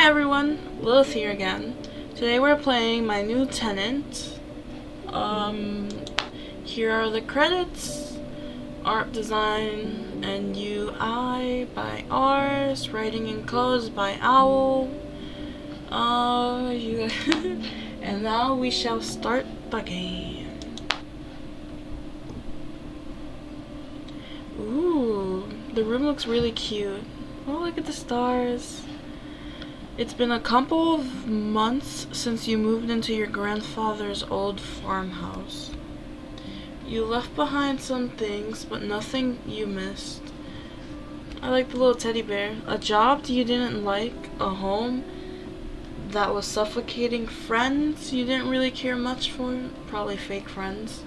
Hi everyone, Lilith here again. Today we're playing My New Tenant. Here are the credits. Art design and UI by Ars. Writing and codes by Owl. And now we shall start the game. Ooh, the room looks really cute. Oh, look at the stars. It's been a couple of months since you moved into your grandfather's old farmhouse. You left behind some things, but nothing you missed. I like the little teddy bear. A job you didn't like, a home that was suffocating, friends you didn't really care much for, probably fake friends.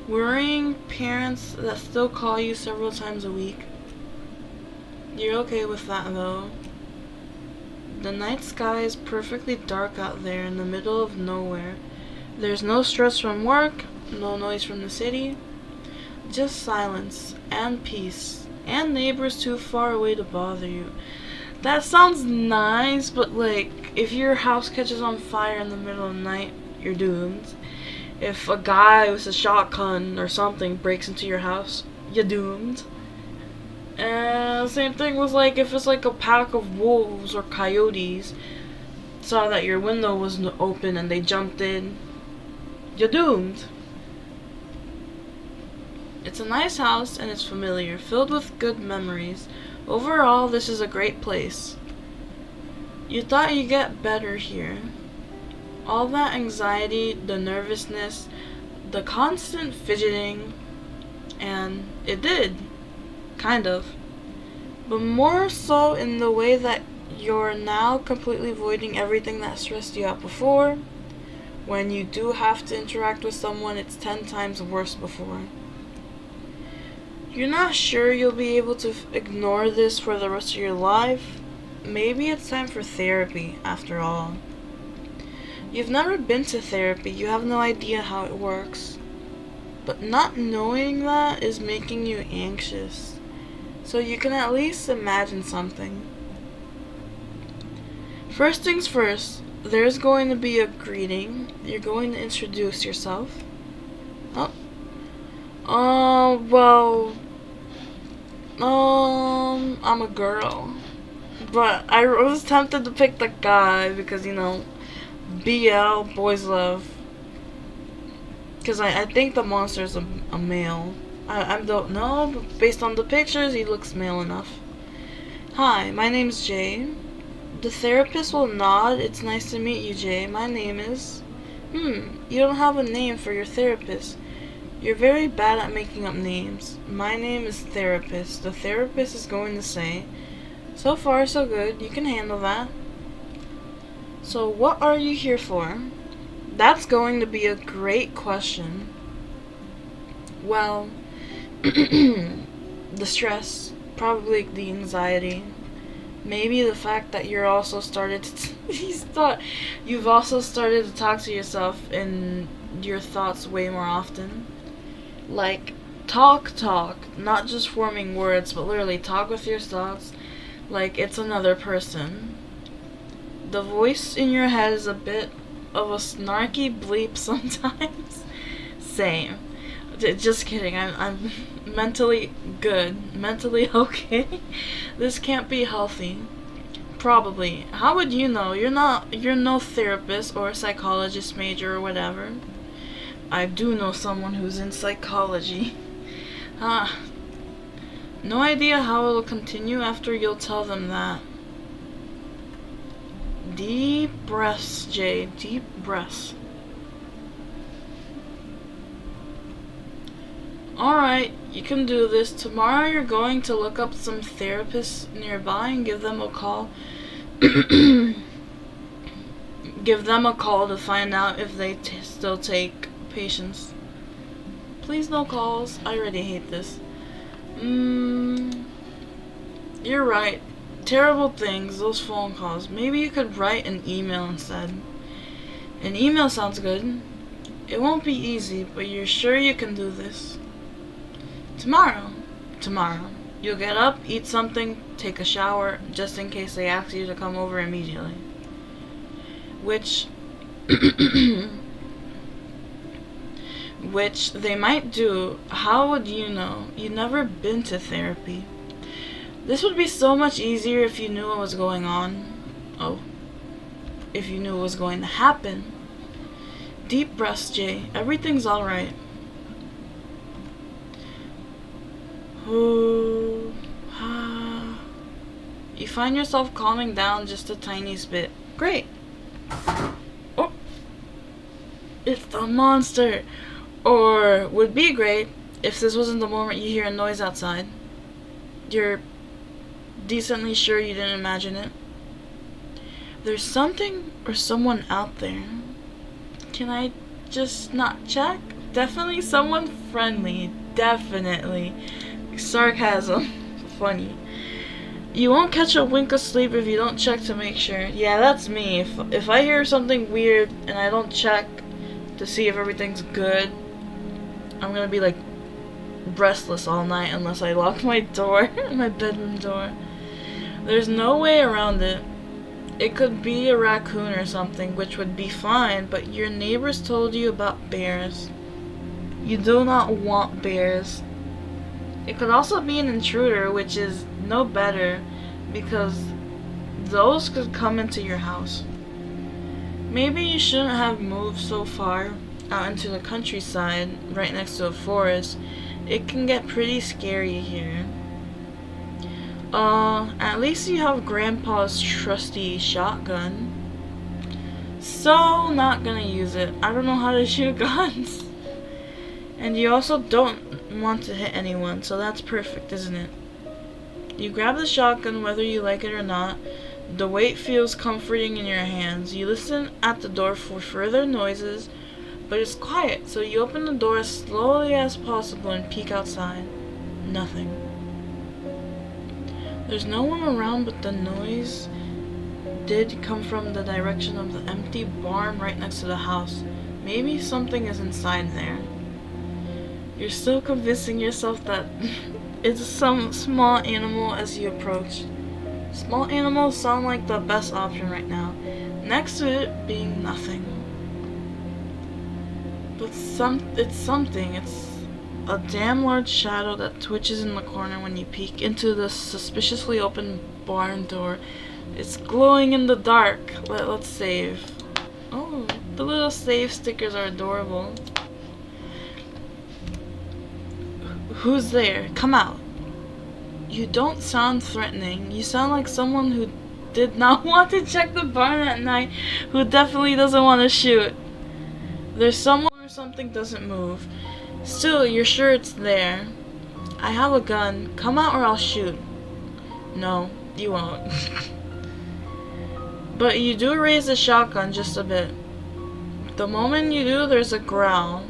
Worrying parents that still call you several times a week. You're okay with that though. The night sky is perfectly dark out there in the middle of nowhere. There's no stress from work, no noise from the city, just silence and peace, and neighbors too far away to bother you. That sounds nice, but like, if your house catches on fire in the middle of the night, you're doomed. If a guy with a shotgun or something breaks into your house, you're doomed. And same thing was like if it's like a pack of wolves or coyotes saw that your window was open and they jumped in, you're doomed. It's a nice house and it's familiar, filled with good memories. Overall, this is a great place. You thought you'd get better here. All that anxiety, the nervousness, the constant fidgeting, and it did. Kind of. But more so in the way that you're now completely avoiding everything that stressed you out before. When you do have to interact with someone, it's 10 times worse before. You're not sure you'll be able to ignore this for the rest of your life. Maybe it's time for therapy, after all. You've never been to therapy, you have no idea how it works. But not knowing that is making you anxious. So you can at least imagine something. First things first, there's going to be a greeting. You're going to introduce yourself. I'm a girl. But I was tempted to pick the guy because, BL, boys love. Because I think the monster's a male. I don't know, but based on the pictures, he looks male enough. Hi, my name's Jay. The therapist will nod. It's nice to meet you, Jay. My name is... You don't have a name for your therapist. You're very bad at making up names. My name is Therapist. The therapist is going to say, so far, so good. You can handle that. So, what are you here for? That's going to be a great question. Well... the stress, probably the anxiety, maybe the fact that you're also you've also started to talk to yourself in your thoughts way more often. Like, talk, not just forming words, but literally talk with your thoughts like it's another person. The voice in your head is a bit of a snarky bleep sometimes. Same. Just kidding, I'm mentally good. Mentally okay. This can't be healthy. Probably. How would you know? You're no therapist or a psychologist major or whatever. I do know someone who's in psychology. No idea how it'll continue after you'll tell them that. Deep breaths, Jay. Deep breaths. Alright, you can do this. Tomorrow you're going to look up some therapists nearby and give them a call. Give them a call to find out if they still take patients. Please no calls. I already hate this. You're right. Terrible things, those phone calls. Maybe you could write an email instead. An email sounds good. It won't be easy, but you're sure you can do this. Tomorrow. You'll get up, eat something, take a shower, just in case they ask you to come over immediately. Which which they might do. How would you know? You've never been to therapy. This would be so much easier if you knew what was going on. Oh. If you knew what was going to happen. Deep breaths, Jay. Everything's alright. Ooh. Ah. You find yourself calming down just a tiny bit. Great. Oh. It's the monster. Or would be great if this wasn't the moment you hear a noise outside. You're decently sure you didn't imagine it. There's something or someone out there. Can I just not check? Definitely someone friendly. Definitely. Sarcasm. Funny. You won't catch a wink of sleep if you don't check to make sure. Yeah, that's me. If I hear something weird and I don't check to see if everything's good, I'm gonna be like restless all night unless I lock my door, my bedroom door. There's no way around it. It could be a raccoon or something, which would be fine, but your neighbors told you about bears. You do not want bears. It could also be an intruder, which is no better, because those could come into your house. Maybe you shouldn't have moved so far out into the countryside, right next to a forest. It can get pretty scary here. At least you have Grandpa's trusty shotgun. So, not gonna use it. I don't know how to shoot guns. And you also don't want to hit anyone, so that's perfect, isn't it? You grab the shotgun whether you like it or not. The weight feels comforting in your hands. You listen at the door for further noises, but it's quiet, so you open the door as slowly as possible and peek outside. Nothing. There's no one around, but the noise did come from the direction of the empty barn right next to the house. Maybe something is inside there. You're still convincing yourself that it's some small animal as you approach. Small animals sound like the best option right now, next to it being nothing. But it's something. It's a damn large shadow that twitches in the corner when you peek into the suspiciously open barn door. It's glowing in the dark. Let's save. Oh, the little save stickers are adorable. Who's there? Come out. You don't sound threatening. You sound like someone who did not want to check the barn at night, who definitely doesn't want to shoot. There's someone or something doesn't move. Still, you're sure it's there. I have a gun. Come out or I'll shoot. No, you won't. But you do raise the shotgun just a bit. The moment you do, there's a growl.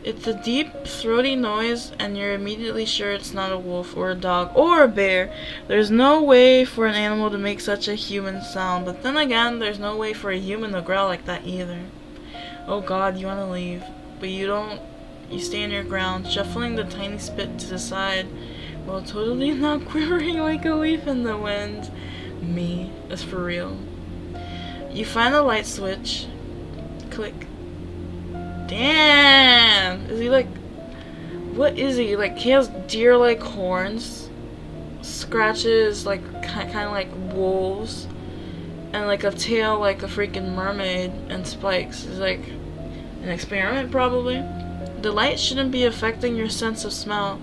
It's a deep, throaty noise, and you're immediately sure it's not a wolf or a dog or a bear. There's no way for an animal to make such a human sound, but then again, there's no way for a human to growl like that either. Oh god, you want to leave, but you don't. You stand your ground, shuffling the tiny spit to the side, while totally not quivering like a leaf in the wind. Me, that's for real. You find the light switch. Click. Damn! Is he like... What is he? Like, he has deer-like horns. Scratches, like, kind of like wolves. And, like, a tail like a freaking mermaid. And spikes. It's like an experiment, probably. The light shouldn't be affecting your sense of smell.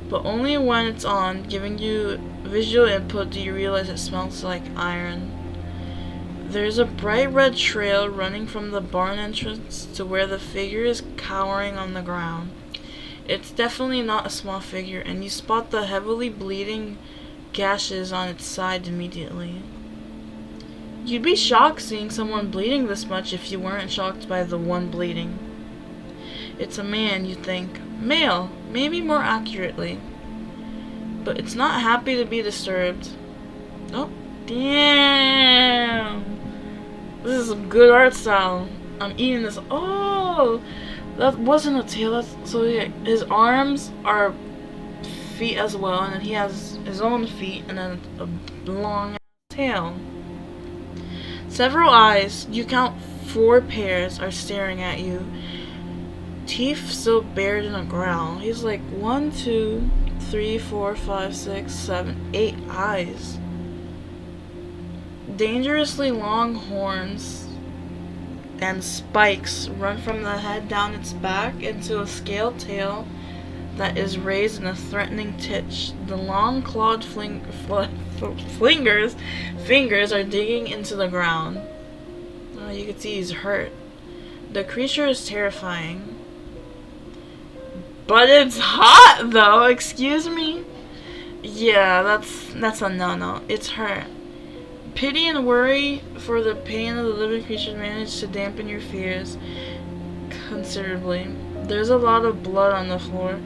But only when it's on, giving you visual input, do you realize it smells like iron. There's a bright red trail running from the barn entrance to where the figure is cowering on the ground. It's definitely not a small figure, and you spot the heavily bleeding gashes on its side immediately. You'd be shocked seeing someone bleeding this much if you weren't shocked by the one bleeding. It's a man, you think. Male, maybe more accurately. But it's not happy to be disturbed. Oh, damn! This is some good art style. I'm eating this. Oh! That wasn't a tail. So yeah, his arms are feet as well, and then he has his own feet, and then a long tail. Several eyes, you count 4 pairs, are staring at you. Teeth still buried in a growl. He's like 1, 2, 3, 4, 5, 6, 7, 8 eyes. Dangerously long horns and spikes run from the head down its back into a scaled tail that is raised in a threatening titch. The long clawed fingers are digging into the ground. Oh, you can see he's hurt. The creature is terrifying. But it's hot though, excuse me? Yeah, that's a no-no. It's hurt. Pity and worry for the pain of the living creature manage to dampen your fears considerably. There's a lot of blood on the floor,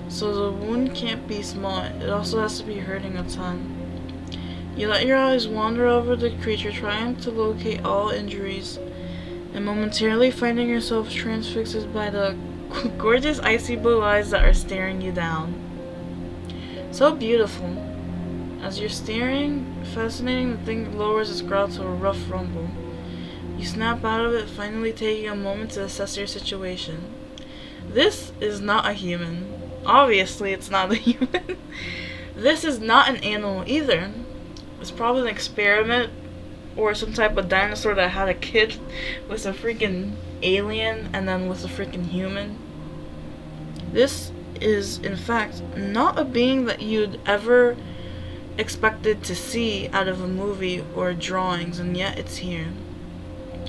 so the wound can't be small. It also has to be hurting a ton. You let your eyes wander over the creature, trying to locate all injuries, and momentarily finding yourself transfixed by the gorgeous icy blue eyes that are staring you down. So beautiful. As you're staring, fascinating, the thing lowers its growl to a rough rumble. You snap out of it, finally taking a moment to assess your situation. This is not a human. Obviously, it's not a human. This is not an animal either. It's probably an experiment or some type of dinosaur that had a kid with a freaking alien and then with a freaking human. This is, in fact, not a being that you'd ever expected to see out of a movie or drawings, and yet it's here.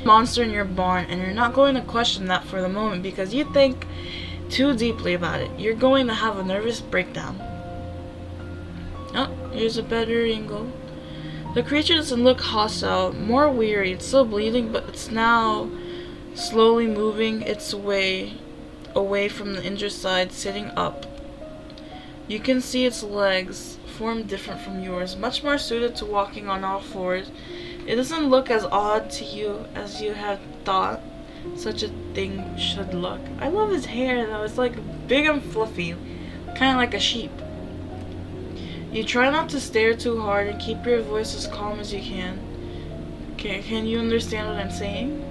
Monster in your barn, and you're not going to question that for the moment because you think too deeply about it. You're going to have a nervous breakdown. Oh, here's a better angle. The creature doesn't look hostile, more weary. It's still bleeding, but it's now slowly moving its way away from the injured side, sitting up. You can see its legs form different from yours, much more suited to walking on all fours. It doesn't look as odd to you as you had thought such a thing should look. I love his hair though, it's like big and fluffy, kind of like a sheep. You try not to stare too hard and keep your voice as calm as you can. Okay, can you understand what I'm saying?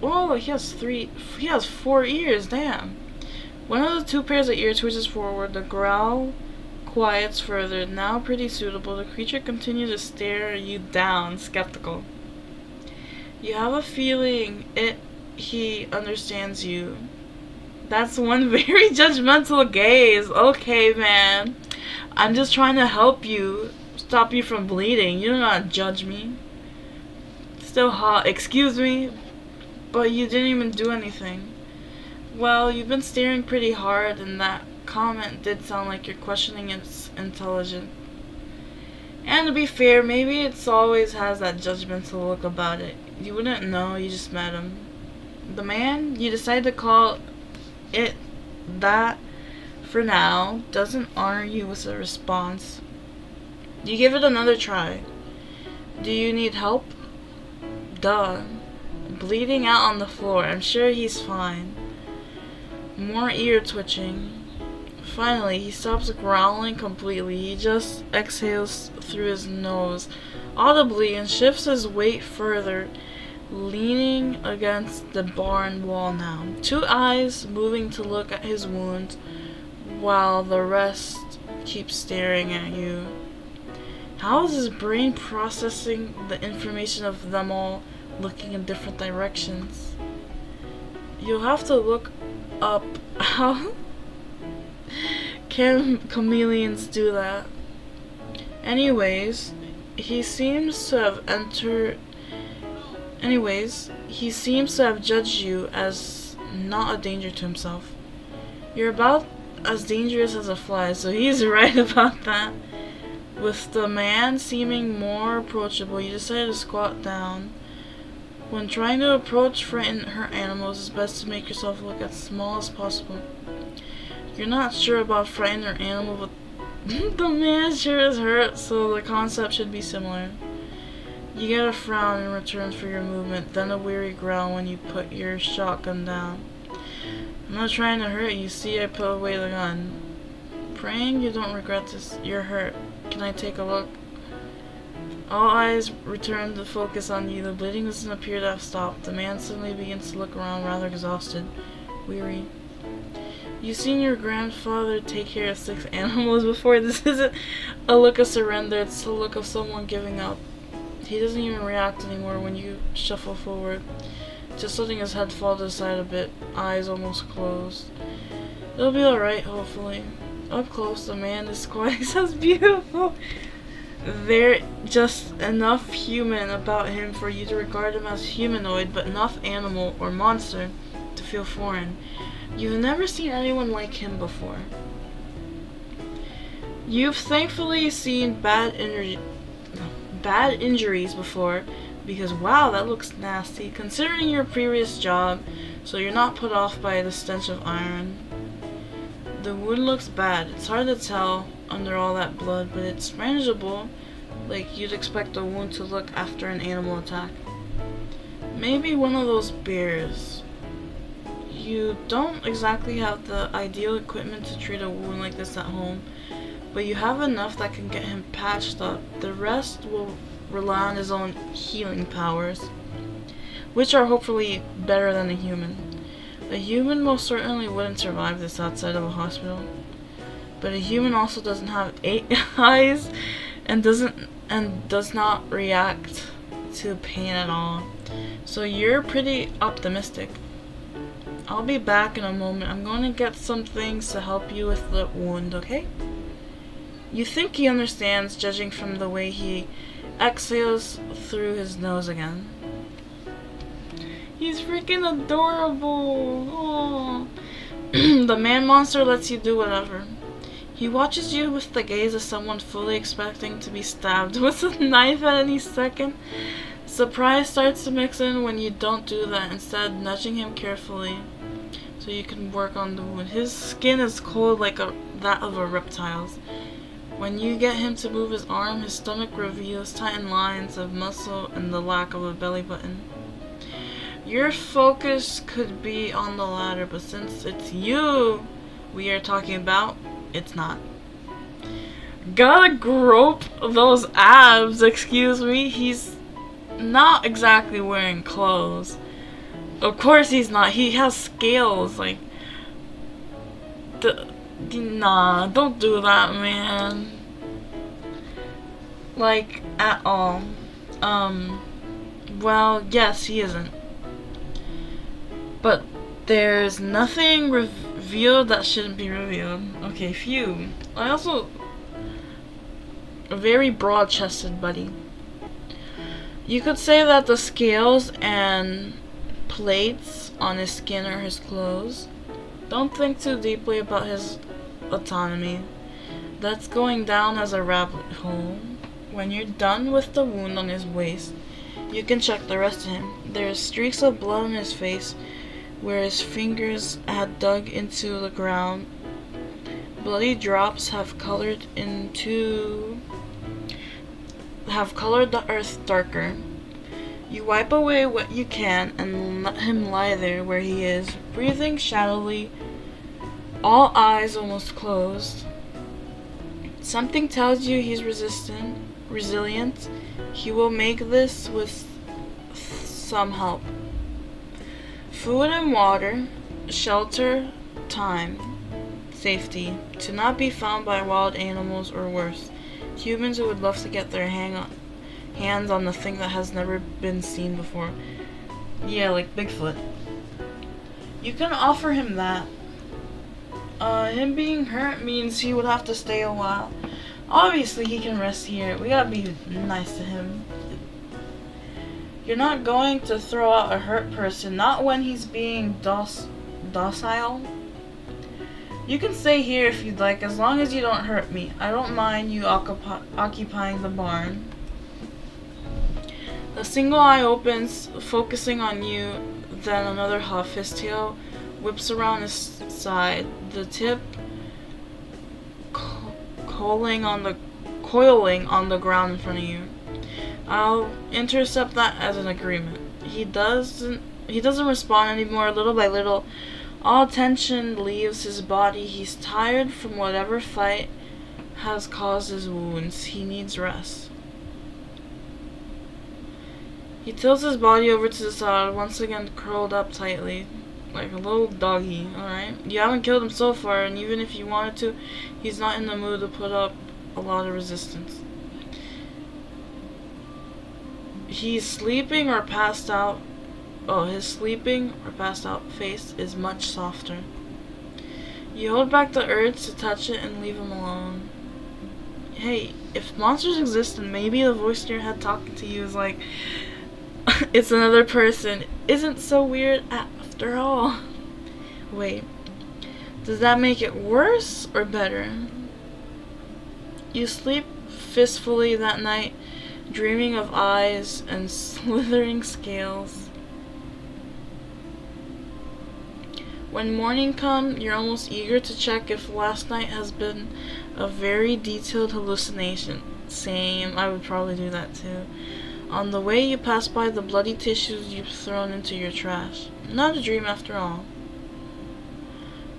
Oh, he has 4 ears, damn. One of the 2 pairs of ears twitches forward, the growl quiets further. Now pretty suitable, the creature continues to stare you down, skeptical. You have a feeling he understands you. That's one very judgmental gaze. Okay, man. I'm just trying to help you, stop you from bleeding. You do not judge me. Still hot, excuse me, but you didn't even do anything. Well, you've been staring pretty hard, and that comment did sound like you're questioning its intelligence. And to be fair, maybe it's always has that judgmental look about it. You wouldn't know, you just met him. The man, you decide to call it that for now, doesn't honor you with a response. You give it another try. Do you need help? Duh. Bleeding out on the floor. I'm sure he's fine. More ear twitching. Finally, he stops growling completely. He just exhales through his nose audibly and shifts his weight further, leaning against the barn wall now. 2 eyes moving to look at his wounds, while the rest keep staring at you. How is his brain processing the information of them all looking in different directions? You'll have to look up how can chameleons do that. Anyways, he seems to have judged you as not a danger to himself. You're about as dangerous as a fly, so he's right about that. With the man seeming more approachable, you decide to squat down. When trying to approach frightened hurt animals, it's best to make yourself look as small as possible. You're not sure about frightened or animal, but the man sure is hurt, so the concept should be similar. You get a frown in return for your movement, then a weary growl when you put your shotgun down. I'm not trying to hurt you, see I put away the gun. Praying you don't regret this. You're hurt. Can I take a look? All eyes return the focus on you. The bleeding doesn't appear to have stopped. The man suddenly begins to look around, rather exhausted, weary. You've seen your grandfather take care of 6 animals before. This isn't a look of surrender, it's a look of someone giving up. He doesn't even react anymore when you shuffle forward, just letting his head fall to the side a bit, eyes almost closed. It'll be alright, hopefully. Up close, the man is quiet. Sounds beautiful. There's just enough human about him for you to regard him as humanoid, but enough animal or monster to feel foreign. You've never seen anyone like him before. You've thankfully seen bad injuries before, because wow, that looks nasty, considering your previous job, so you're not put off by the stench of iron. The wound looks bad. It's hard to tell under all that blood, but it's manageable, like you'd expect a wound to look after an animal attack. Maybe one of those bears. You don't exactly have the ideal equipment to treat a wound like this at home, but you have enough that can get him patched up. The rest will rely on his own healing powers, which are hopefully better than a human. A human most certainly wouldn't survive this outside of a hospital, but a human also doesn't have 8 eyes and does not react to pain at all. So you're pretty optimistic. I'll be back in a moment. I'm going to get some things to help you with the wound, okay? You think he understands, judging from the way he exhales through his nose again. He's freaking adorable. Oh. The man monster lets you do whatever. He watches you with the gaze of someone fully expecting to be stabbed with a knife at any second. Surprise starts to mix in when you don't do that, instead nudging him carefully so you can work on the wound. His skin is cold like that of a reptile's. When you get him to move his arm, his stomach reveals tightened lines of muscle and the lack of a belly button. Your focus could be on the latter, but since it's you we are talking about, it's not. Gotta grope those abs, excuse me. He's not exactly wearing clothes. Of course he's not. He has scales, like... Nah, don't do that, man. Like, at all. Well, yes, he isn't. But there's nothing revealed that shouldn't be revealed. Okay, phew. I also... a very broad-chested buddy. You could say that the scales and plates on his skin are his clothes. Don't think too deeply about his autonomy. That's going down as a rabbit hole. When you're done with the wound on his waist, you can check the rest of him. There's streaks of blood on his face where his fingers had dug into the ground. Bloody drops have colored the earth darker. You wipe away what you can and let him lie there where he is, breathing shallowly, all eyes almost closed. Something tells you he's resilient. He will make this with some help. Food and water, shelter, time, safety, to not be found by wild animals or worse, humans who would love to get their hands on the thing that has never been seen before. Yeah, like Bigfoot. You can offer him that. Him being hurt means he would have to stay a while. Obviously he can rest here. We gotta be nice to him. You're not going to throw out a hurt person, not when he's being docile. You can stay here if you'd like, as long as you don't hurt me. I don't mind you occupying the barn. The single eye opens, focusing on you, then another huff. His tail whips around his side, the tip coiling on the ground in front of you. I'll intercept that as an agreement. He doesn't respond anymore. Little by little, All tension leaves his body. He's tired from whatever fight has caused his wounds. He needs rest. He tilts his body over to the side, once again curled up tightly, like a little doggy, alright? You haven't killed him so far, and even if you wanted to, he's not in the mood to put up a lot of resistance. He's sleeping or passed out. Oh, his sleeping or passed out face is much softer. You hold back the urge to touch it and leave him alone. Hey, if monsters exist, then maybe the voice in your head talking to you is like, it's another person. Isn't so weird after all. Wait, does that make it worse or better? You sleep fistfully that night, dreaming of eyes and slithering scales. When morning comes, you're almost eager to check if last night has been a very detailed hallucination. Same, I would probably do that too. On the way, you pass by the bloody tissues you've thrown into your trash. Not a dream after all.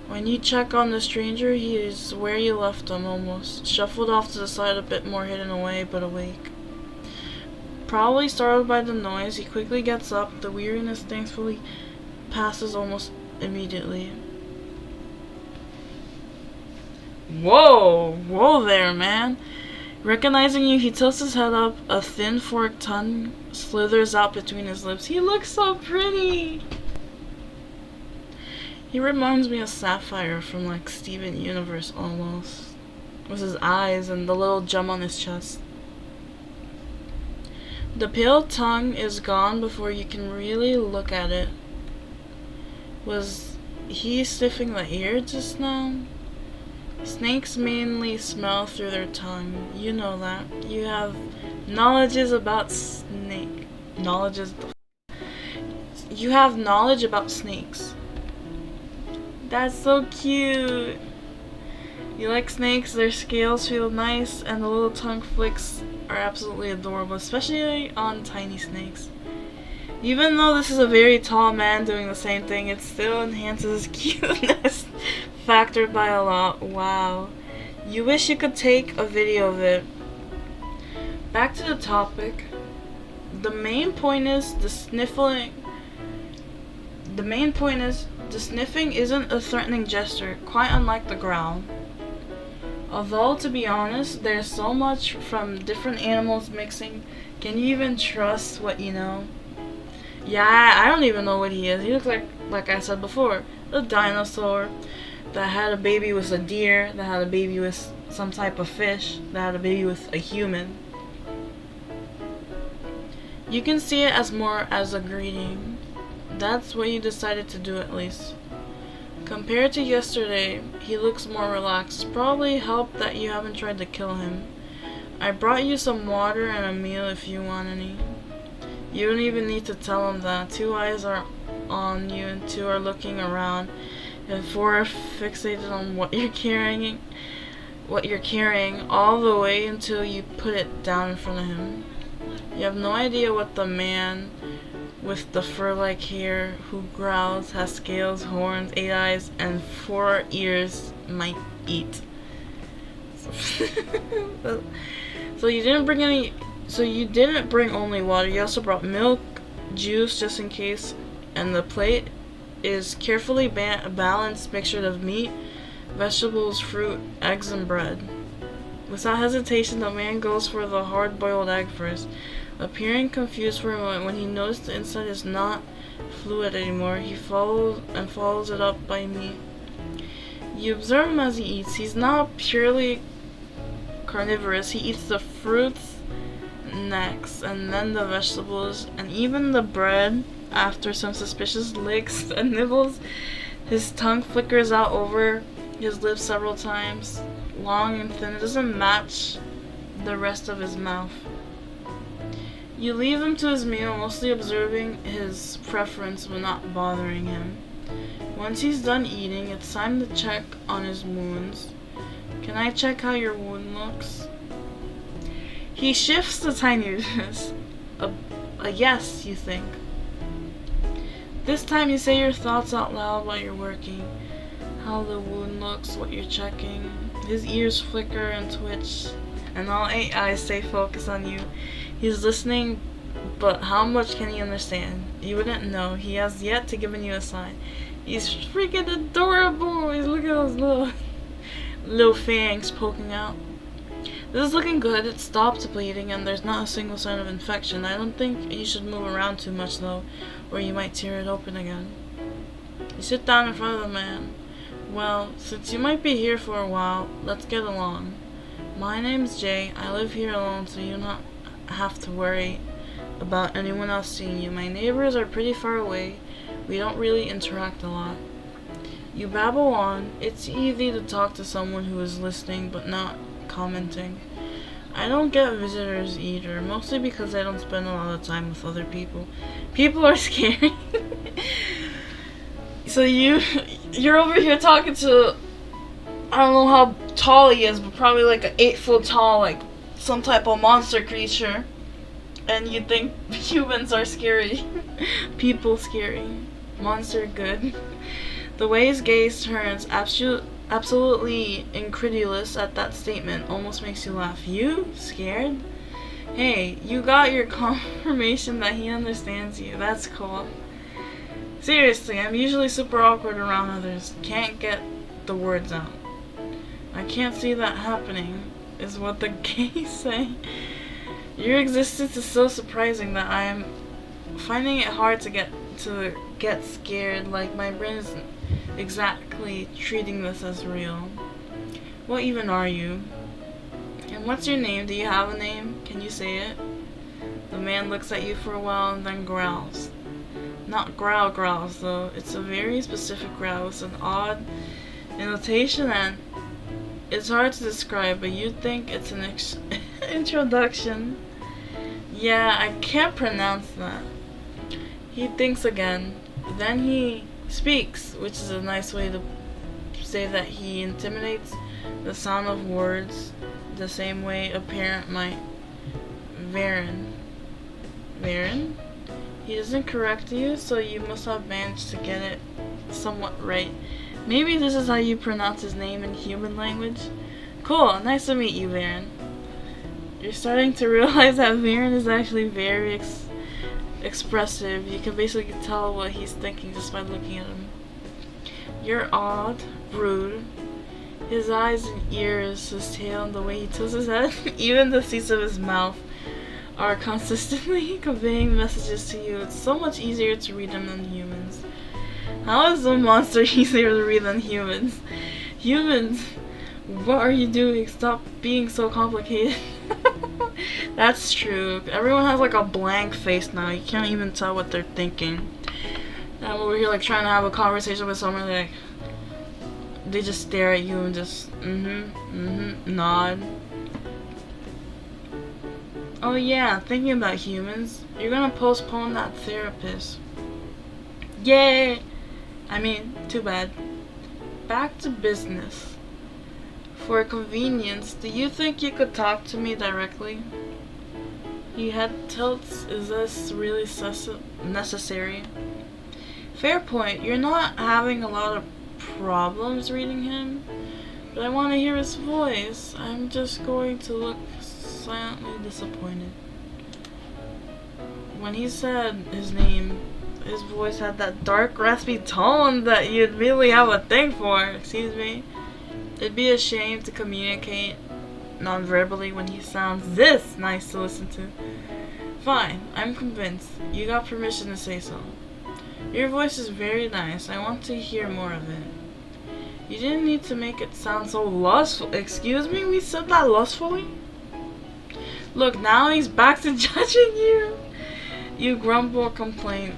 When you check on the stranger, he is where you left him almost. Shuffled off to the side, a bit more hidden away, but awake. Probably startled by the noise, he quickly gets up. The weariness thankfully passes almost immediately. Whoa there, man. Recognizing you, he tilts his head up. A thin forked tongue slithers out between his lips. He looks so pretty. He reminds me of Sapphire from like Steven Universe almost. With his eyes and the little gem on his chest. The pale tongue is gone before you can really look at it. Was he sniffing the air just now? Snakes mainly smell through their tongue. You know that. You have knowledges about You have knowledge about snakes. That's so cute. You like snakes, their scales feel nice, and the little tongue flicks are absolutely adorable, especially on tiny snakes. Even though this is a very tall man doing the same thing, it still enhances cuteness factor by a lot. Wow. You wish you could take a video of it. Back to the topic. The main point is the sniffing isn't a threatening gesture, quite unlike the growl. Although, to be honest, there's so much from different animals mixing. Can you even trust what you know? Yeah, I don't even know what he is. He looks like I said before, a dinosaur that had a baby with a deer, that had a baby with some type of fish, that had a baby with a human. You can see it as more as a greeting. That's what you decided to do at least. Compared to yesterday, he looks more relaxed. It's probably helped that you haven't tried to kill him. I brought you some water and a meal if you want any. You don't even need to tell him that. 2 eyes are on you and 2 are looking around, and 4 are fixated on what you're carrying all the way until you put it down in front of him. You have no idea what the man with the fur-like hair who growls, has scales, horns, 8 eyes, and 4 ears might eat. So you didn't bring only water, you also brought milk, juice just in case, and the plate is carefully balanced mixture of meat, vegetables, fruit, eggs, and bread. Without hesitation, the man goes for the hard-boiled egg first. Appearing confused for a moment, when he noticed the inside is not fluid anymore, he follows it up by meat. You observe him as he eats. He's not purely carnivorous. He eats the fruits next, and then the vegetables, and even the bread. After some suspicious licks and nibbles, his tongue flickers out over his lips several times, long and thin. It doesn't match the rest of his mouth. You leave him to his meal, mostly observing his preference but not bothering him. Once he's done eating, it's time to check on his wounds. Can I check how your wound looks? He shifts the tinyness. A yes, you think. This time you say your thoughts out loud while you're working. How the wound looks, what you're checking. His ears flicker and twitch, and all 8 eyes stay focused on you. He's listening, but how much can he understand? You wouldn't know. He has yet to given you a sign. He's freaking adorable. He's looking at those little fangs poking out. This is looking good. It stopped bleeding and there's not a single sign of infection. I don't think you should move around too much though, or you might tear it open again. You sit down in front of the man. Well, since you might be here for a while, let's get along. My name's Jay. I live here alone, so you don't have to worry about anyone else seeing you. My neighbors are pretty far away. We don't really interact a lot. You babble on. It's easy to talk to someone who is listening but not commenting. I don't get visitors either, mostly because I don't spend a lot of time with other people. People are scary. So you're over here talking to, I don't know how tall he is, but probably like an 8-foot tall, like some type of monster creature. And you think humans are scary. People scary. Monster good. The way his gaze turns, absolutely incredulous at that statement, almost makes you laugh. You? Scared? Hey, you got your confirmation that he understands you. That's cool. Seriously, I'm usually super awkward around others. Can't get the words out. I can't see that happening, is what the gays say. Your existence is so surprising that I'm finding it hard to get scared, like my brain isn't exactly treating this as real. What even are you? And what's your name? Do you have a name? Can you say it? The man looks at you for a while and then growls. Not growls though, it's a very specific growl. It's an odd intonation and it's hard to describe, but you'd think it's an introduction. Yeah, I can't pronounce that. He thinks again. Then he speaks, which is a nice way to say that he intimidates the sound of words the same way a parent might. Varen? He doesn't correct you, so you must have managed to get it somewhat right. Maybe this is how you pronounce his name in human language? Cool, nice to meet you, Varen. You're starting to realize that Varen is actually very expressive. You can basically tell what he's thinking just by looking at him. You're odd, rude. His eyes and ears, his tail, and the way he tilts his head, even the seats of his mouth, are consistently conveying messages to you. It's so much easier to read them than humans. How is a monster easier to read than humans? Humans, what are you doing? Stop being so complicated. That's true. Everyone has like a blank face now. You can't even tell what they're thinking. And I'm over here like trying to have a conversation with someone, like they just stare at you and just nod. Oh yeah, thinking about humans, you're gonna postpone that therapist. Yay! I mean, too bad. Back to business. For convenience, do you think you could talk to me directly? He head tilts. Is this really necessary? Fair point. You're not having a lot of problems reading him, but I want to hear his voice. I'm just going to look silently disappointed. When he said his name, his voice had that dark, raspy tone that you'd really have a thing for. Excuse me. It'd be a shame to communicate non-verbally when he sounds this nice to listen to. Fine, I'm convinced. You got permission to say so. Your voice is very nice. I want to hear more of it. You didn't need to make it sound so lustful. Excuse me? We said that lustfully? Look, now he's back to judging you. You grumble, complain.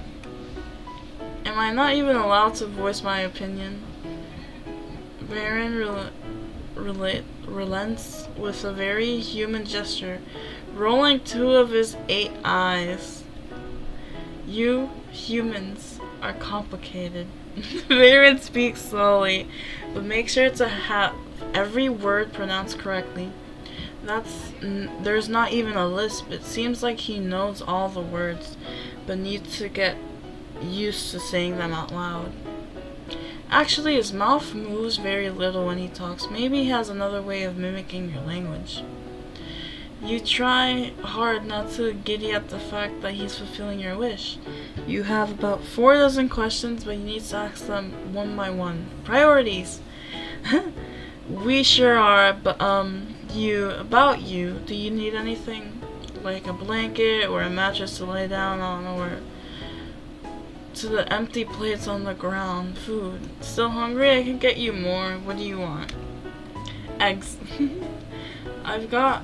Am I not even allowed to voice my opinion? Baron relents with a very human gesture, rolling 2 of his 8 eyes. You humans are complicated. Baron speaks slowly, but make sure to have every word pronounced correctly. There's not even a lisp. It seems like he knows all the words, but needs to get used to saying them out loud. Actually, his mouth moves very little when he talks. Maybe he has another way of mimicking your language. You try hard not to giddy at the fact that he's fulfilling your wish. You have about 4 dozen questions, but you need to ask them one by one. Priorities! We sure are, but about you, do you need anything? Like a blanket or a mattress to lay down on, or to the empty plates on the ground? Food. Still hungry? I can get you more. What do you want? Eggs. I've got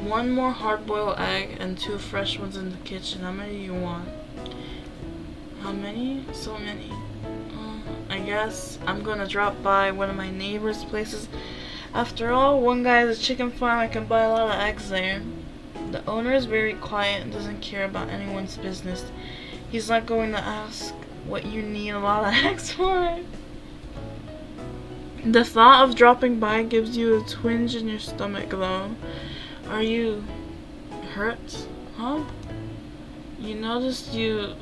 1 more hard-boiled egg and 2 fresh ones in the kitchen. How many do you want? How many? So many. I guess I'm gonna drop by one of my neighbor's places. After all, one guy has a chicken farm. I can buy a lot of eggs there. The owner is very quiet and doesn't care about anyone's business. He's not going to ask what you need a lot of eggs for. The thought of dropping by gives you a twinge in your stomach, though. Are you hurt? Huh? You notice you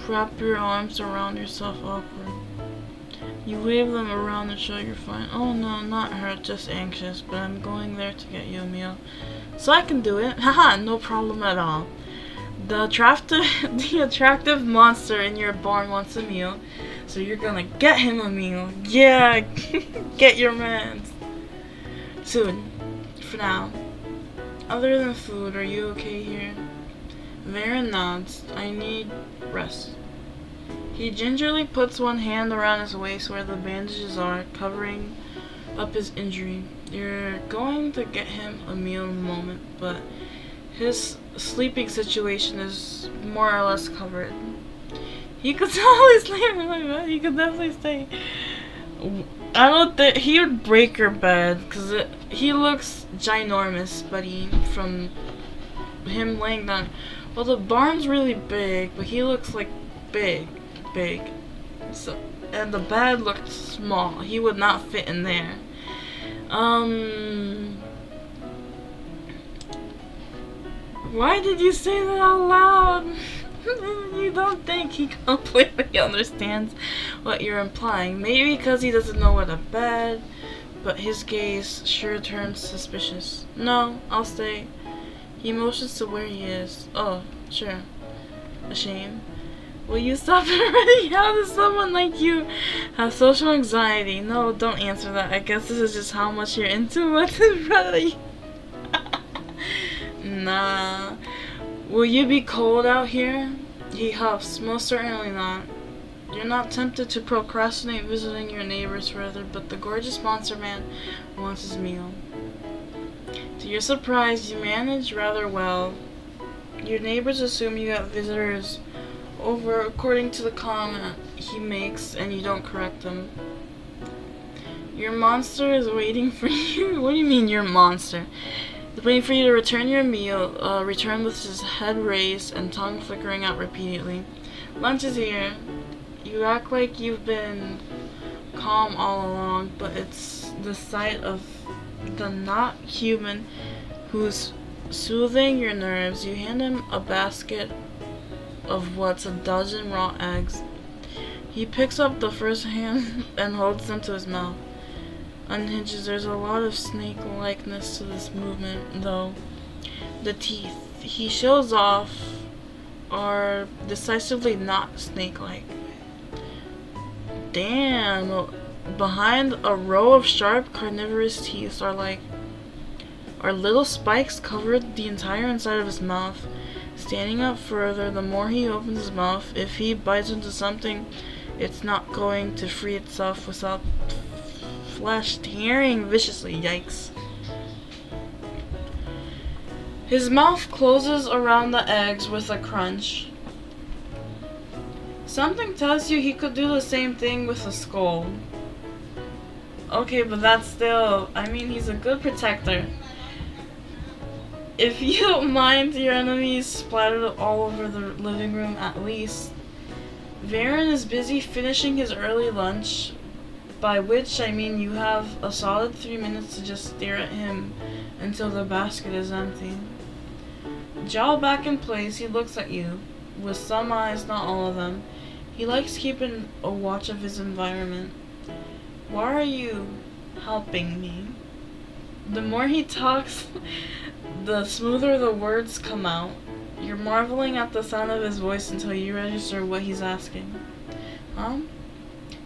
wrap your arms around yourself awkward. You wave them around and show you're fine. Oh no, not hurt, just anxious, but I'm going there to get you a meal. So I can do it. Haha, no problem at all. The attractive monster in your barn wants a meal, so you're gonna get him a meal. Yeah, get your mans. Soon. For now. Other than food, are you okay here? Varen nods. I need rest. He gingerly puts one hand around his waist where the bandages are, covering up his injury. You're going to get him a meal in a moment, but his sleeping situation is more or less covered. He could totally sleep in my bed. He could definitely stay. I don't think he would break your bed, because he looks ginormous, buddy, from him laying down. Well, the barn's really big, but he looks like big. So, and the bed looked small. He would not fit in there. Why did you say that out loud? You don't think he completely understands what you're implying. Maybe because he doesn't know what a bed, but his gaze sure turns suspicious. No, I'll stay. He motions to where he is. Oh, sure. A shame. Will you stop it already? How does someone like you have social anxiety? No, don't answer that. I guess this is just how much you're into what's in front of you. Nah. Will you be cold out here? He huffs. Most certainly not. You're not tempted to procrastinate visiting your neighbors further, but the gorgeous monster man wants his meal. To your surprise, you manage rather well. Your neighbors assume you got visitors over according to the comment he makes, and you don't correct him. Your monster is waiting for you. What do you mean, your monster? He's waiting for you to return your meal. Return with his head raised and tongue flickering out repeatedly. Lunch is here. You act like you've been calm all along, but it's the sight of the not human who's soothing your nerves. You hand him a basket of what's a dozen raw eggs. He picks up the first hand and holds them to his mouth. Unhinges. There's a lot of snake-likeness to this movement, though. The teeth he shows off are decisively not snake-like. Damn. Behind a row of sharp carnivorous teeth are little spikes covered the entire inside of his mouth. Standing up further, the more he opens his mouth, if he bites into something, it's not going to free itself without flesh tearing viciously. Yikes. His mouth closes around the eggs with a crunch. Something tells you he could do the same thing with a skull. Okay, but that's still... I mean, he's a good protector. If you don't mind your enemies splattered all over the living room at least. Varen is busy finishing his early lunch, by which I mean you have a solid 3 minutes to just stare at him until the basket is empty. Jaw back in place, he looks at you, with some eyes, not all of them. He likes keeping a watch of his environment. Why are you helping me? The more he talks, the smoother the words come out. You're marveling at the sound of his voice until you register what he's asking.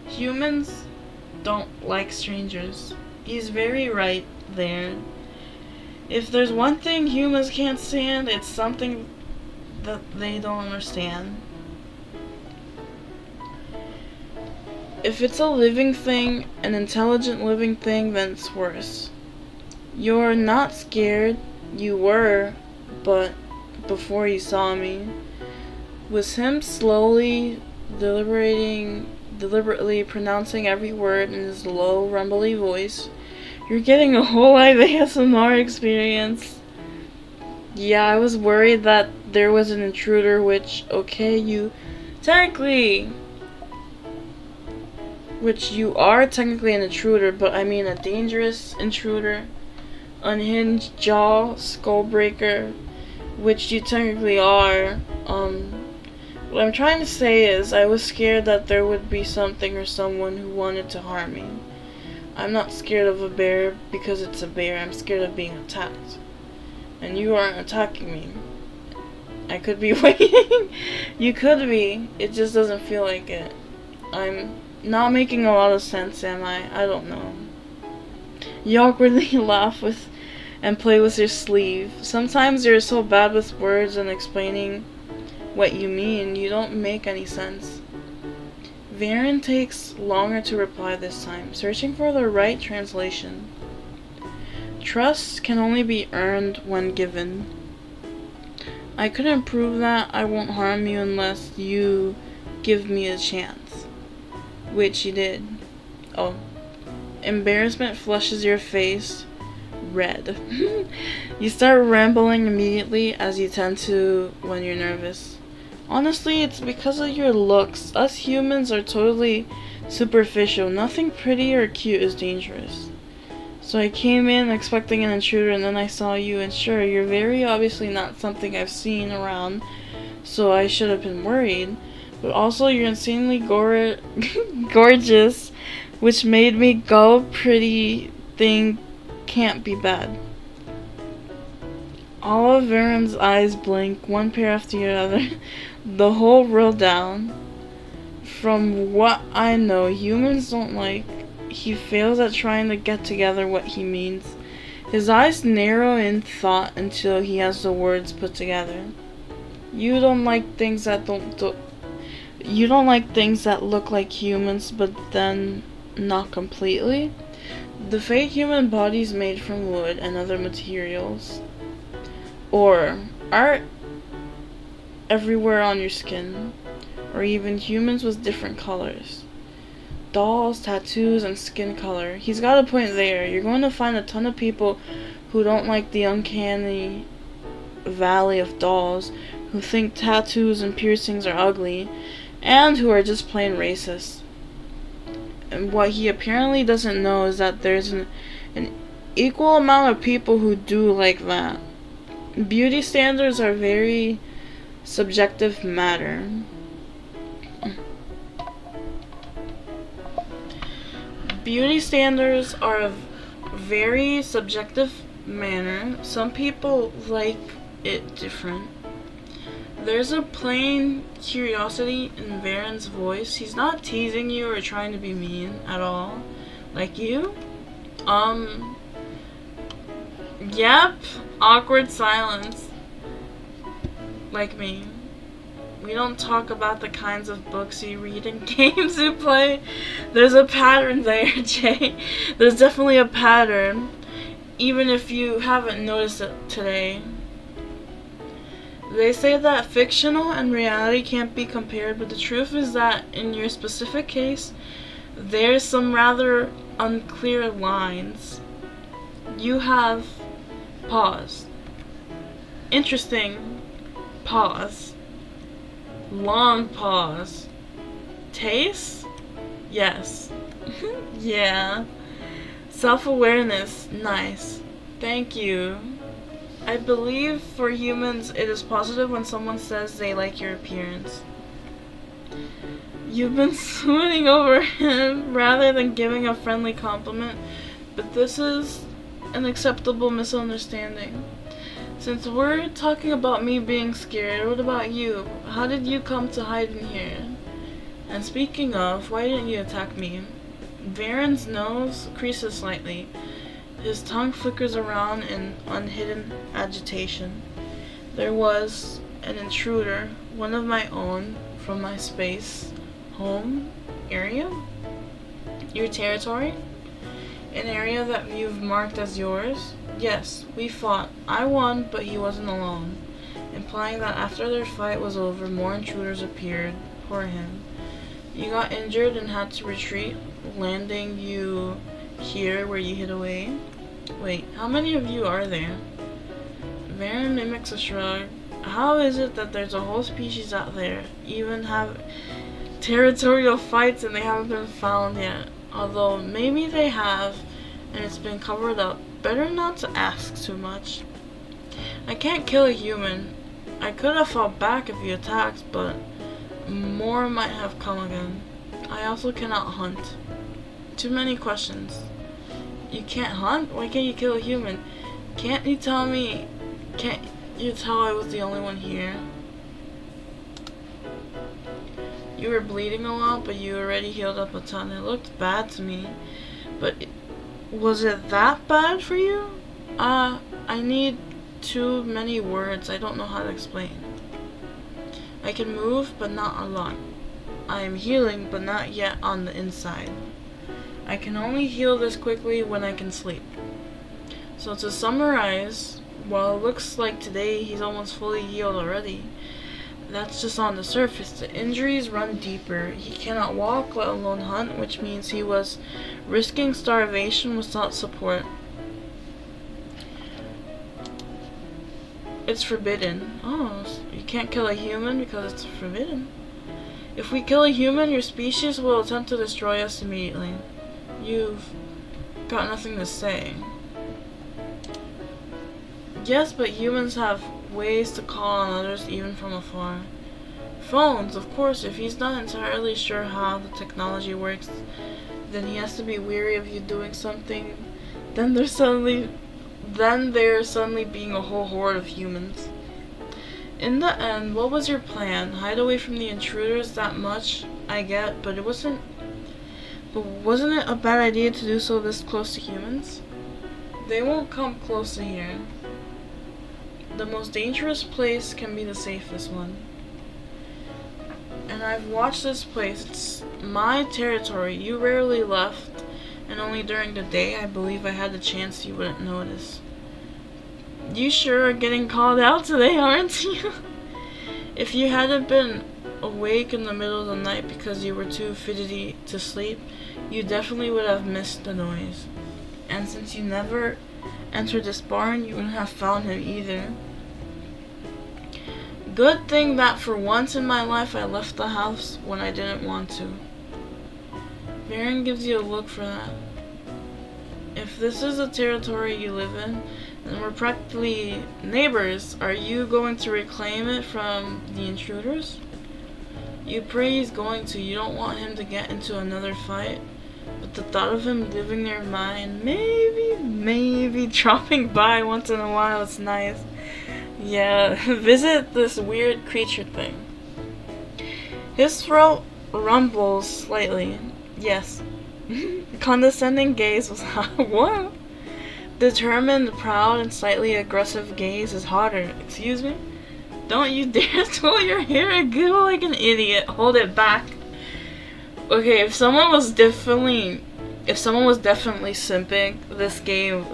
Humans don't like strangers. He's very right there. If there's one thing humans can't stand, it's something that they don't understand. If it's a living thing, an intelligent living thing, then it's worse. You're not scared. You were, but before you saw me. Was him slowly, deliberately pronouncing every word in his low, rumbly voice. You're getting a whole live ASMR experience. Yeah, I was worried that there was an intruder, which, okay, you are technically an intruder, but I mean a dangerous intruder. Unhinged jaw, skull breaker, which you technically are. What I'm trying to say is, I was scared that there would be something or someone who wanted to harm me. I'm not scared of a bear because it's a bear. I'm scared of being attacked. And you aren't attacking me. I could be waiting. You could be. It just doesn't feel like it. I'm not making a lot of sense, am I? I don't know. You awkwardly laugh and play with your sleeve. Sometimes you're so bad with words and explaining what you mean, you don't make any sense. Varen takes longer to reply this time, searching for the right translation. Trust can only be earned when given. I couldn't prove that. I won't harm you unless you give me a chance. Which you did. Oh. Embarrassment flushes your face red. You start rambling immediately, as you tend to when you're nervous. Honestly, it's because of your looks. Us humans are totally superficial. Nothing pretty or cute is dangerous. So I came in expecting an intruder, and then I saw you, and sure, you're very obviously not something I've seen around, so I should have been worried. But also, you're insanely gorgeous, which made me go, pretty thing can't be bad. All of Varen's eyes blink, one pair after the other, the whole row down. From what I know, humans don't like. He fails at trying to get together what he means. His eyes narrow in thought until he has the words put together. You don't like things that you don't like things that look like humans, but then not completely. The fake human bodies made from wood and other materials, or art everywhere on your skin, or even humans with different colors. Dolls, tattoos, and skin color. He's got a point there. You're going to find a ton of people who don't like the uncanny valley of dolls, who think tattoos and piercings are ugly, and who are just plain racist. And what he apparently doesn't know is that there's an equal amount of people who do like that. Beauty standards are very subjective matter. Beauty standards are a very subjective manner. Some people like it different. There's a plain curiosity in Varen's voice. He's not teasing you or trying to be mean at all. Like you? Yep. Awkward silence. Like me. We don't talk about the kinds of books you read and games you play. There's a pattern there, Jay. There's definitely a pattern. Even if you haven't noticed it today. They say that fictional and reality can't be compared, but the truth is that in your specific case, there's some rather unclear lines. You have pause. Interesting pause. Long pause. Taste? Yes. Yeah. Self-awareness. Nice. Thank you. I believe for humans it is positive when someone says they like your appearance. You've been swooning over him rather than giving a friendly compliment, but this is an acceptable misunderstanding. Since we're talking about me being scared, what about you? How did you come to hide in here? And speaking of, why didn't you attack me? Varen's nose creases slightly. His tongue flickers around in unhidden agitation. There was an intruder, one of my own, from my space, home, area? Your territory? An area that you've marked as yours? Yes, we fought. I won, but he wasn't alone, implying that after their fight was over, more intruders appeared for him. You got injured and had to retreat, landing you here where you hid away. Wait, how many of you are there? Varen mimics a shrug. How is it that there's a whole species out there, even have territorial fights, and they haven't been found yet? Although maybe they have, and it's been covered up. Better not to ask too much. I can't kill a human. I could have fought back if you attacked, but more might have come again. I also cannot hunt. Too many questions. You can't hunt? Why can't you kill a human? Can't you tell me? Can't you tell I was the only one here? You were bleeding a lot, but you already healed up a ton. It looked bad to me, but was it that bad for you? I need too many words. I don't know how to explain. I can move, but not a lot. I am healing, but not yet on the inside. I can only heal this quickly when I can sleep. So to summarize, while it looks like today he's almost fully healed already, that's just on the surface. The injuries run deeper. He cannot walk, let alone hunt, which means he was risking starvation without support. It's forbidden. Oh, so you can't kill a human because it's forbidden. If we kill a human, your species will attempt to destroy us immediately. You've got nothing to say. Yes, but humans have ways to call on others even from afar. Phones, of course. If he's not entirely sure how the technology works, then he has to be weary of you doing something. Then there's suddenly being a whole horde of humans. In the end, what was your plan? Hide away from the intruders? That much I get, but wasn't it a bad idea to do so this close to humans? They won't come close to here. The most dangerous place can be the safest one. And I've watched this place. It's my territory. You rarely left, and only during the day I believe I had the chance you wouldn't notice. You sure are getting called out today, aren't you? If you hadn't been awake in the middle of the night because you were too fidgety to sleep, you definitely would have missed the noise. And since you never entered this barn, you wouldn't have found him either. Good thing that for once in my life I left the house when I didn't want to. Varen gives you a look for that. If this is the territory you live in, then we're practically neighbors. Are you going to reclaim it from the intruders? You pray he's going to. You don't want him to get into another fight. But the thought of him living near mine, maybe dropping by once in a while is nice. Yeah, visit this weird creature thing. His throat rumbles slightly. Yes. Condescending gaze was hot. What? Determined, proud, and slightly aggressive gaze is hotter. Excuse me? Don't you dare twirl your hair and giggle like an idiot. Hold it back. Okay, if someone was definitely simping, this game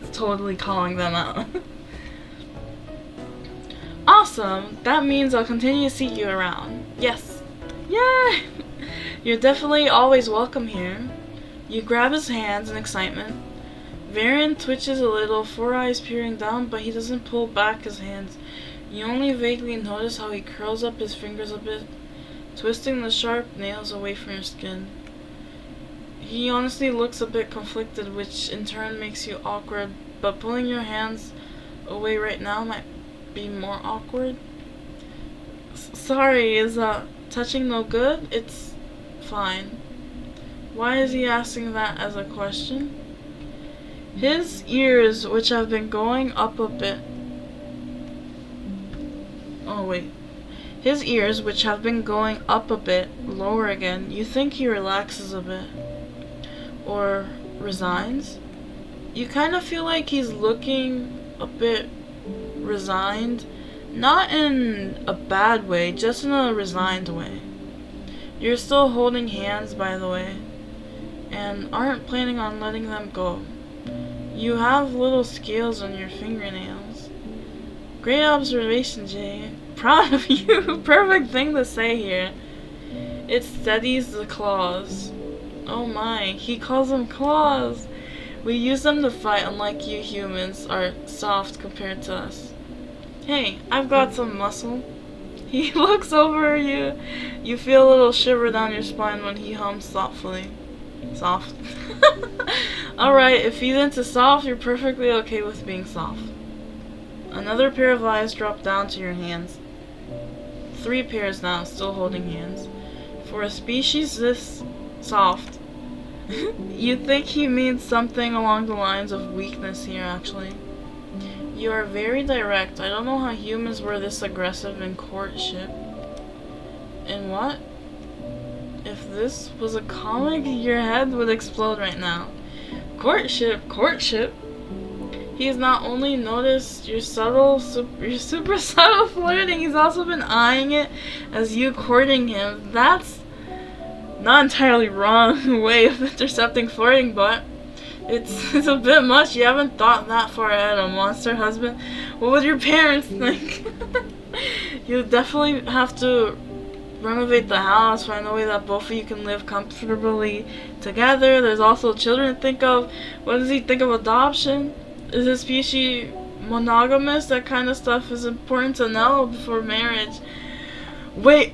is totally calling them out. Awesome. That means I'll continue to see you around. Yes. Yeah. You're definitely always welcome here. You grab his hands in excitement. Varen twitches a little, 4 eyes peering down, but he doesn't pull back his hands. You only vaguely notice how he curls up his fingers a bit, twisting the sharp nails away from your skin. He honestly looks a bit conflicted, which in turn makes you awkward, but pulling your hands away right now might be more awkward. Sorry, is Touching no good? It's fine. Why is he asking that as a question? His ears, which have been going up a bit... Oh, wait. His ears, which have been going up a bit, lower again. You think he relaxes a bit. Or resigns? You kind of feel like he's looking a bit resigned. Not in a bad way, just in a resigned way. You're still holding hands, by the way, and aren't planning on letting them go. You have little scales on your fingernails. Great observation, Jay. Proud of you. Perfect thing to say here. It steadies the claws. Oh my, he calls them claws. We use them to fight, unlike you humans are soft compared to us. Hey, I've got some muscle. He looks over you. You feel a little shiver down your spine when he hums thoughtfully. Soft. Alright, if he's into soft, you're perfectly okay with being soft. Another pair of eyes drop down to your hands. 3 pairs now, still holding hands. For a species this soft, you'd think he means something along the lines of weakness here, actually. You are very direct. I don't know how humans were this aggressive in courtship. And what? If this was a comic, your head would explode right now. Courtship? Courtship? He's not only noticed your super subtle flirting, he's also been eyeing it as you courting him. That's not entirely wrong way of intercepting flirting, but it's a bit much. You haven't thought that far ahead, a monster husband. What would your parents think? You definitely have to renovate the house, find a way that both of you can live comfortably together. There's also children to think of. What does he think of adoption? Is his species monogamous? That kind of stuff is important to know before marriage. Wait.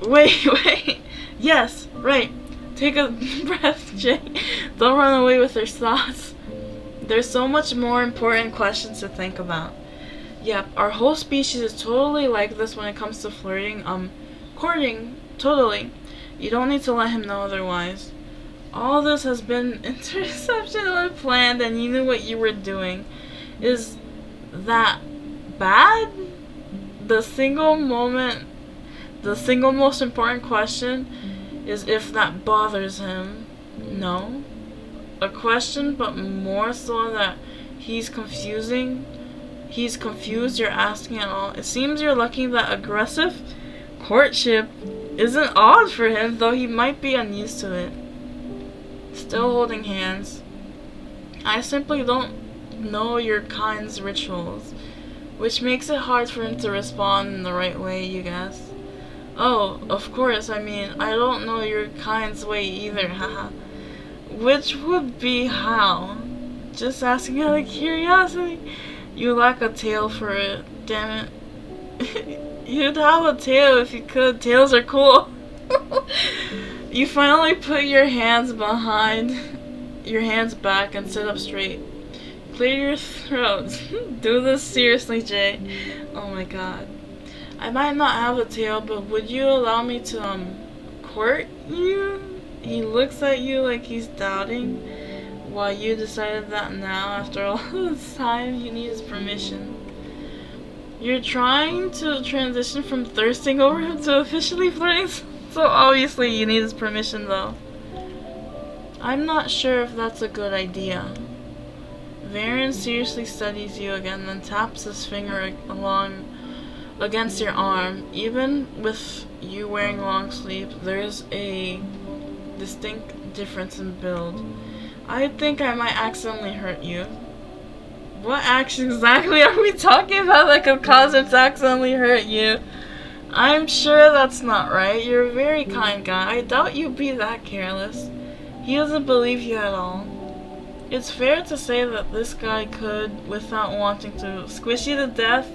Yes, right. Take a breath, Jay. Don't run away with your thoughts. There's so much more important questions to think about. Yep, our whole species is totally like this when it comes to flirting. Courting, totally. You don't need to let him know otherwise. All this has been interception unplanned, and you knew what you were doing. Is that bad? The single most important question is if that bothers him. No. A question, but more so that he's confused you're asking at all. It seems you're lucky that aggressive courtship isn't odd for him, though he might be unused to it. Still holding hands. I simply don't know your kind's rituals, which makes it hard for him to respond in the right way, you guess. Oh, of course, I mean, I don't know your kind's way either, haha. Which would be how? Just asking out of curiosity. You lack a tail for it, damn it. You'd have a tail if you could. Tails are cool. You finally put your hands back and sit up straight. Clear your throat. Do this seriously, Jay. Oh my god. I might not have a tail, but would you allow me to, court you? He looks at you like he's doubting. Why you decided that now, after all this time, you need his permission. You're trying to transition from thirsting over him to officially flirting, so obviously you need his permission, though. I'm not sure if that's a good idea. Varian seriously studies you again, then taps his finger along against your arm. Even with you wearing long sleeves, there's a distinct difference in build. I think I might accidentally hurt you. What action exactly are we talking about that could cause him to accidentally hurt you? I'm sure that's not right. You're a very kind guy. I doubt you'd be that careless. He doesn't believe you at all. It's fair to say that this guy could, without wanting to, squish you to death,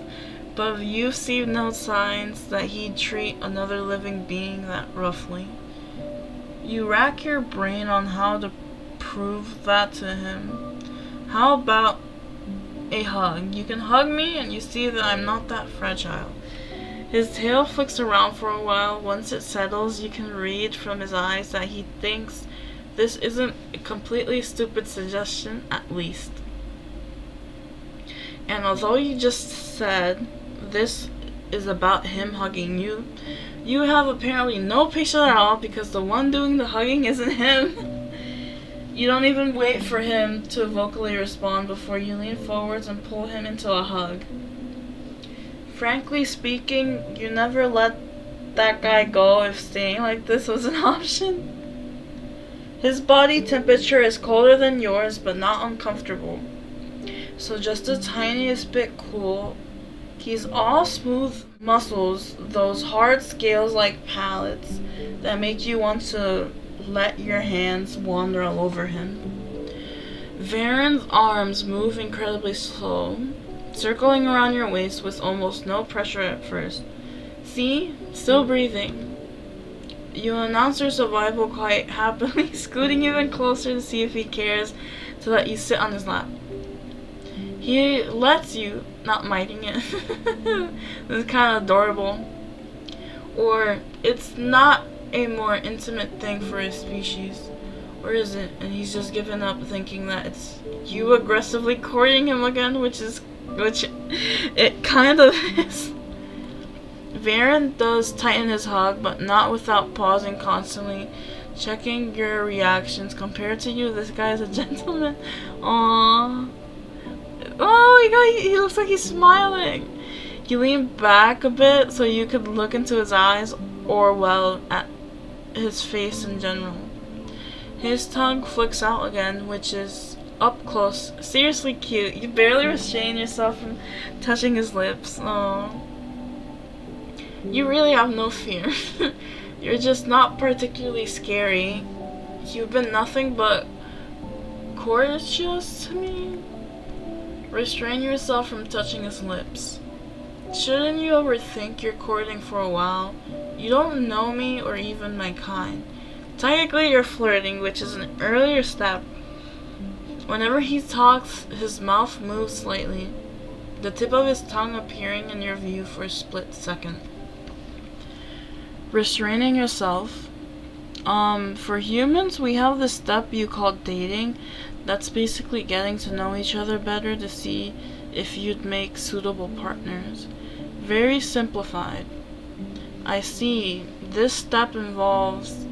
but you've seen no signs that he'd treat another living being that roughly. You rack your brain on how to prove that to him. How about a hug? You can hug me and you see that I'm not that fragile. His tail flicks around for a while. Once it settles, you can read from his eyes that he thinks this isn't a completely stupid suggestion, at least. And although you just said this is about him hugging you, you have apparently no patience at all because the one doing the hugging isn't him. You don't even wait for him to vocally respond before you lean forwards and pull him into a hug. Frankly speaking, you never let that guy go if staying like this was an option. His body temperature is colder than yours, but not uncomfortable. So just the tiniest bit cool. He's all smooth muscles, those hard scales like pallets that make you want to let your hands wander all over him. Varen's arms move incredibly slow, circling around your waist with almost no pressure at first. See? Still breathing. You announce your survival quite happily, scooting even closer to see if he cares to let you sit on his lap. He lets you, not minding it. This is kind of adorable. Or, it's not a more intimate thing for his species. Or is it? And he's just given up thinking that it's you aggressively courting him again, which it kind of is. Varen does tighten his hug, but not without pausing constantly, checking your reactions. Compared to you, this guy is a gentleman. Aww. Oh, he looks like he's smiling. You lean back a bit so you could look into his eyes, or well, at his face in general. His tongue flicks out again, which is up close. Seriously cute. You barely restrain yourself from touching his lips. Aww. You really have no fear. You're just not particularly scary. You've been nothing but courteous to me. Restrain yourself from touching his lips. Shouldn't you overthink your courting for a while? You don't know me or even my kind. Technically you're flirting, which is an earlier step. Whenever he talks, his mouth moves slightly, the tip of his tongue appearing in your view for a split second. Restraining yourself. For humans, we have this step you call dating. That's basically getting to know each other better to see if you'd make suitable partners. Very simplified. I see. This step involves...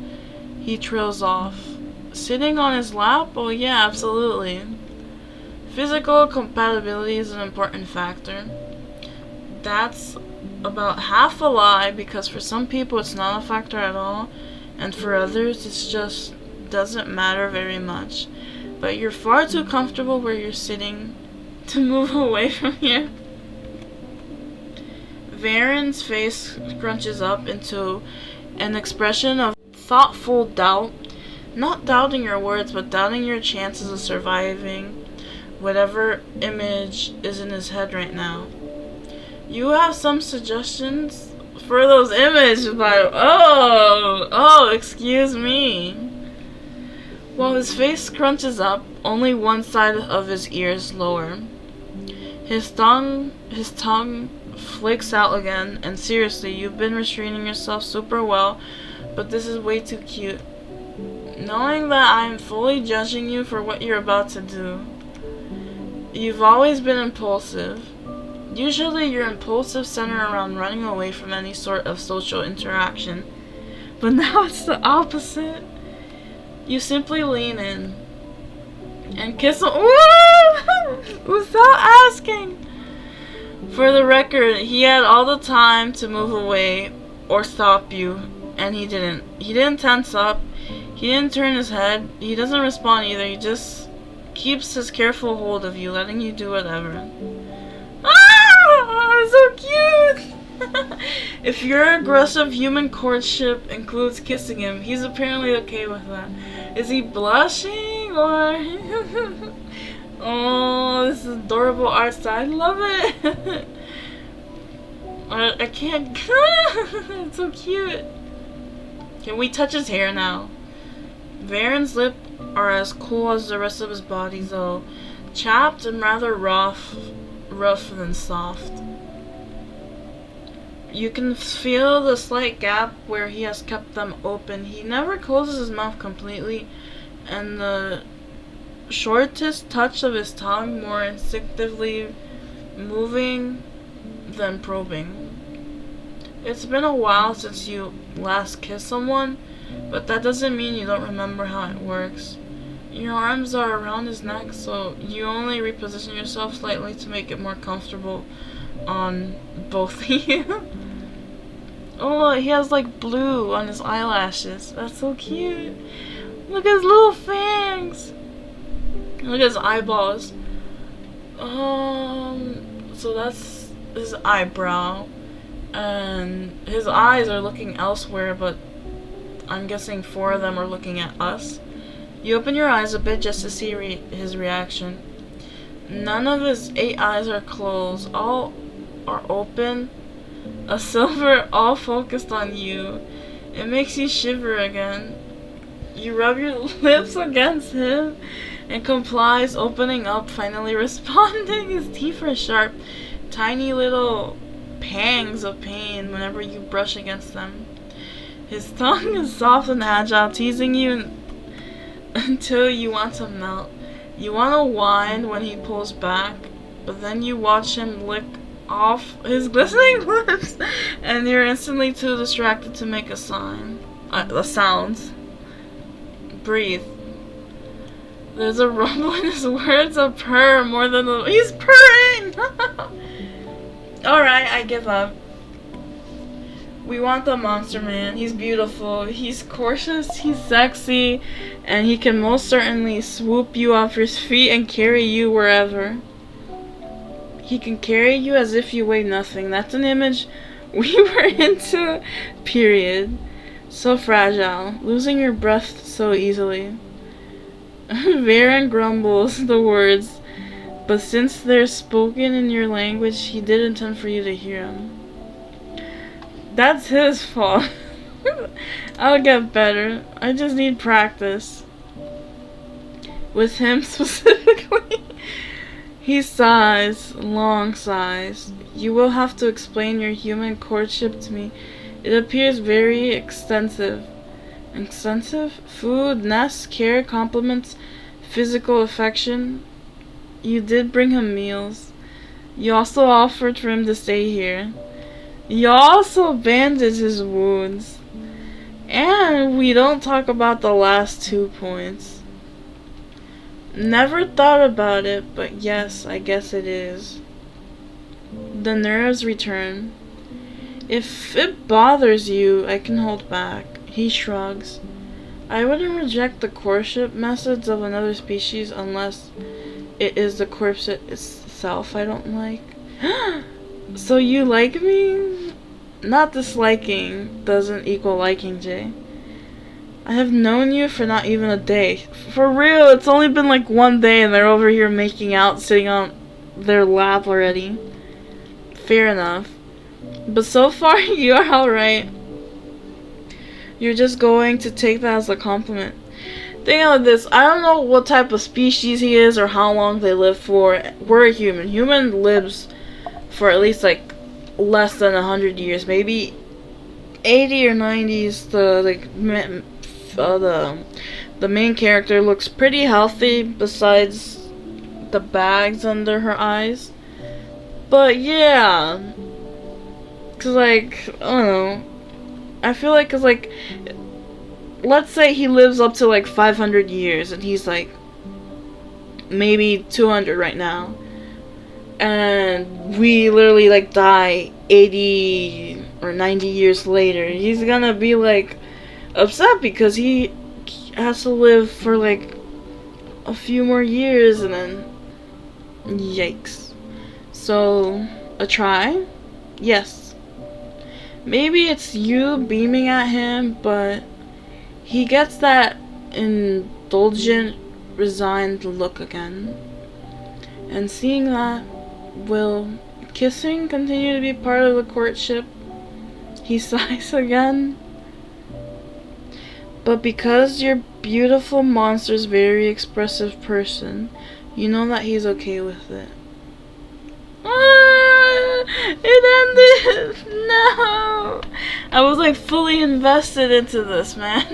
He trails off. Sitting on his lap? Oh yeah, absolutely. Physical compatibility is an important factor. That's about half a lie, because for some people it's not a factor at all, and for others it just doesn't matter very much. But you're far too comfortable where you're sitting to move away from here. Varen's face scrunches up into an expression of thoughtful doubt. Not doubting your words, but doubting your chances of surviving whatever image is in his head right now. You have some suggestions for those images, but excuse me. While his face scrunches up, only one side of his ear is lower. His tongue flicks out again, and seriously, you've been restraining yourself super well, but this is way too cute. Knowing that I'm fully judging you for what you're about to do. You've always been impulsive. Usually your impulsive center around running away from any sort of social interaction. But now it's the opposite. You simply lean in and kiss him without asking. For the record, he had all the time to move away or stop you, and he didn't. He didn't tense up. He didn't turn his head. He doesn't respond either. He just keeps his careful hold of you, letting you do whatever. So cute! If your aggressive human courtship includes kissing him, he's apparently okay with that. Is he blushing or... Oh, this is adorable art style. I love it! I can't... It's so cute. Can we touch his hair now? Varen's lips are as cool as the rest of his body, though chapped and rather rough than soft. You can feel the slight gap where he has kept them open. He never closes his mouth completely, and the shortest touch of his tongue more instinctively moving than probing. It's been a while since you last kissed someone, but that doesn't mean you don't remember how it works. Your arms are around his neck, so you only reposition yourself slightly to make it more comfortable on both of you. Oh, he has like blue on his eyelashes. That's so cute. Look at his little fangs. Look at his eyeballs. So that's his eyebrow. And his eyes are looking elsewhere, but I'm guessing 4 of them are looking at us. You open your eyes a bit just to see his reaction. None of his 8 eyes are closed. All are open. A silver all focused on you. It makes you shiver again. You rub your lips against him and complies, opening up, finally responding. His teeth are sharp. Tiny little pangs of pain whenever you brush against them. His tongue is soft and agile, teasing you until you want to melt. You want to whine when he pulls back, but then you watch him lick off his glistening lips, and you're instantly too distracted to make a sound. Breathe. There's a rumble in his words, a purr more than a... He's purring! Alright, I give up. We want the monster man. He's beautiful, he's cautious, he's sexy, and he can most certainly swoop you off your feet and carry you wherever. He can carry you as if you weigh nothing. That's an image we were into, period. So fragile, losing your breath so easily. Varen grumbles the words, but since they're spoken in your language, he did intend for you to hear them. That's his fault. I'll get better. I just need practice. With him specifically. He sighs, long sighs. You will have to explain your human courtship to me. It appears very extensive. Extensive? Food, nests, care, compliments, physical affection. You did bring him meals. You also offered for him to stay here. You also bandaged his wounds. And we don't talk about the last 2 points. Never thought about it, but yes, I guess it is. The nerves return. If it bothers you, I can hold back. He shrugs. I wouldn't reject the courtship methods of another species unless it is the corpse itself I don't like. So you like me? Not disliking doesn't equal liking, Jay. I have known you for not even a day. For real, it's only been like 1 day and they're over here making out, sitting on their lap already. Fair enough. But so far, you are alright. You're just going to take that as a compliment. Think of this, I don't know what type of species he is or how long they live for. We're a human. Human lives for at least like less than 100 years. Maybe 80 or 90s. The main character looks pretty healthy besides the bags under her eyes. But yeah, cause like, I don't know, I feel like, cause like, let's say he lives up to like 500 years and he's like maybe 200 right now, and we literally like die 80 or 90 years later. He's gonna be like upset because he has to live for like a few more years, and then yikes. So a try? Yes. Maybe it's you beaming at him, but he gets that indulgent, resigned look again. And seeing that, will kissing continue to be part of the courtship? He sighs again. But because your beautiful monster's very expressive person, you know that he's okay with it. It ended. No. I was like fully invested into this, man.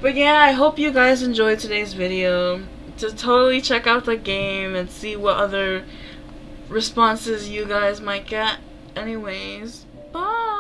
But yeah, I hope you guys enjoyed today's video. To totally check out the game and see what other responses you guys might get. Anyways, bye.